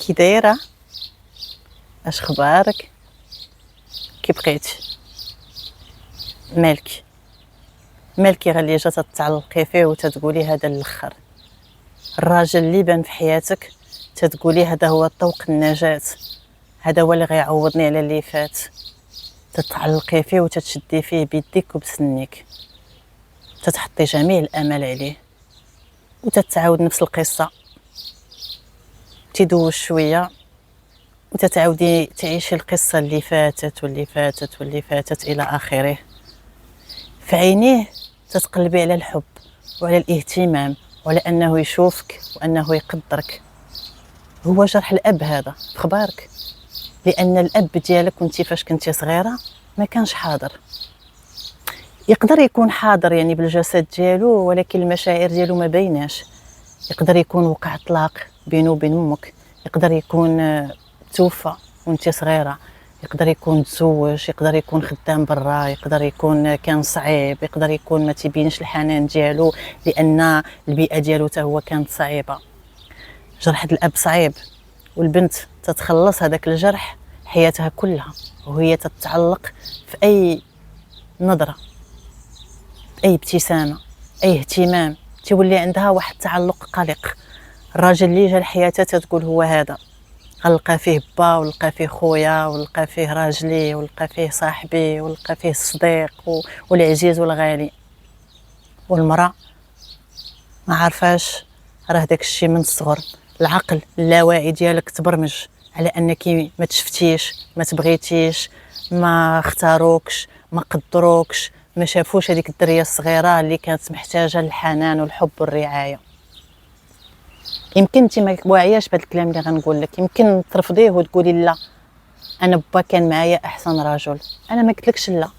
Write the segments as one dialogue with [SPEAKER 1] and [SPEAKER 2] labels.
[SPEAKER 1] كي دايره؟ اش خبارك؟ كي بقيتي؟ مالك غير اللي جات تتعلقي فيه وتتقولي هذا الاخر؟ الراجل اللي بان في حياتك تتقولي هذا هو طوق النجاة، هذا هو اللي غيعوضني على اللي فات. تتعلقي فيه وتتشدي فيه بيديك وبسنيك، تتحطي جميع الامل عليه وتتعاود نفس القصه، تدوز شويه وتتعاودي تعيشي القصه اللي فاتت واللي فاتت واللي فاتت الى اخره. في عينيه تتقلبي على الحب وعلى الاهتمام وعلى انه يشوفك وانه يقدرك. هو جرح الاب هذا في خبارك، لان الاب ديالك وانت فاش كنتي صغيره ما كانش حاضر. يقدر يكون حاضر يعني بالجسد ديالو، ولكن المشاعر ديالو ما بيناش. يقدر يكون وقع طلاق بينه وبين امك، يقدر يكون توفى وانت صغيره، يقدر يكون تزوج، يقدر يكون خدام برا، يقدر يكون كان صعيب، يقدر يكون ما تيبينش الحنان ديالو لان البيئه ديالو حتى هو كانت صعيبه. جرح الاب صعيب، والبنت تتخلص هذاك الجرح حياتها كلها وهي تتعلق في اي نظره، اي ابتسامه، اي اهتمام. تولي عندها واحد التعلق قلق. الراجل اللي جا لحياتها تتقول هو هذا، غنلقى فيه با ونلقى فيه خويا ونلقى فيه راجلي ونلقى فيه صاحبي ونلقى فيه الصديق والعزيز والغالي. والمراه ما عارفاش راه داك الشيء من الصغر. العقل اللاواعي ديالك تبرمج على انك ما تشفتيش، ما تبغيتيش، ما اختاروكش، ما قدروكش، ما شافوش هذيك الدريه الصغيره اللي كانت محتاجه للحنان والحب والرعايه. يمكن انت ما واعياش بهذا الكلام اللي غنقول لك، يمكن ترفضيه وتقولي لا انا با كان معايا احسن رجل. انا ما قلتلكش لا،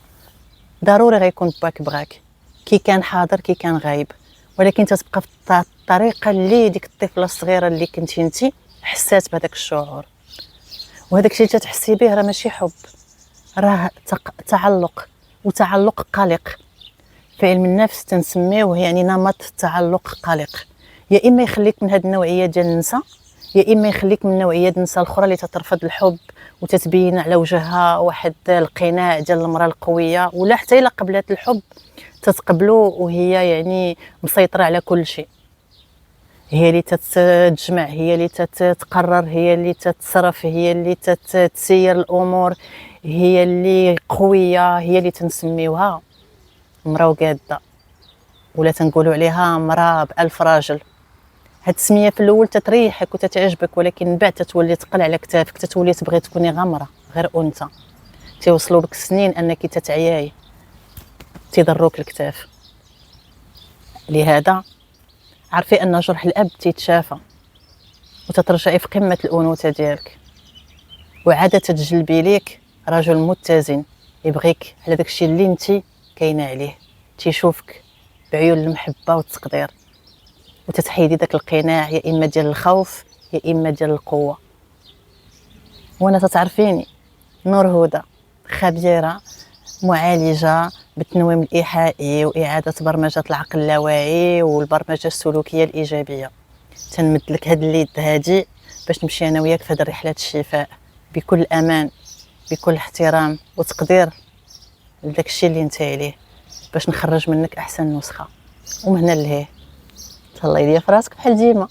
[SPEAKER 1] ضروري غيكون باك بغاك، كي كان حاضر كي كان غايب، ولكن تتبقى في الطريقه اللي ديك الطفله الصغيره اللي كنتي انت حسات بهذاك الشعور. وهذاك الشيء تتحسي به راه ماشي حب، راه تعلق، وتعلق قلق. في علم النفس تنسميوه يعني نمط تعلق قلق. يا اما يخليك من هذه النوعيه ديال النساء، يا اما يخليك من نوعيه النساء الاخرى اللي تترفض الحب وتتبين على وجهها واحد القناع ديال المراه القويه، ولا حتى الا قبلت الحب تتقبلو وهي يعني مسيطره على كل شيء. هي اللي تتجمع، هي اللي تتقرر، هي اللي تتصرف، هي اللي تسير الامور، هي اللي قويه، هي اللي تنسميوها مراه وقاده، ولا تنقولوا عليها مراه بألف راجل. هاد السميه في الاول تتريحك وتتعجبك، ولكن من بعد تتولي تقل على كتافك، تتولي تبغي تكوني غمره غير انثى. تيوصلوا بك السنين انك تتعياي، تيضروك الكتاف. لهذا عرفي ان جرح الاب تيتشافى وتترجعي في قمه الانوثه ديالك، وعاده تجلبي ليك رجل متزن يبغيك على داكشي اللي انت كاينه عليه، تيشوفك بعيون المحبه والتقدير، وتتحيدي داك القناع يا اما ديال الخوف يا اما ديال القوه. وانا تتعرفيني نور هدى، خبيره معالجه بالتنويم الايحائي واعاده برمجه العقل اللاواعي والبرمجه السلوكيه الايجابيه. تنمد لك هاد اليد هادي باش نمشي انا وياك في هاد رحله الشفاء بكل امان، بكل احترام وتقدير لداك الشيء اللي انت عليه، باش نخرج منك احسن نسخه. ومن هنا لهيه تهلاي ليا في راسك بحال ديما.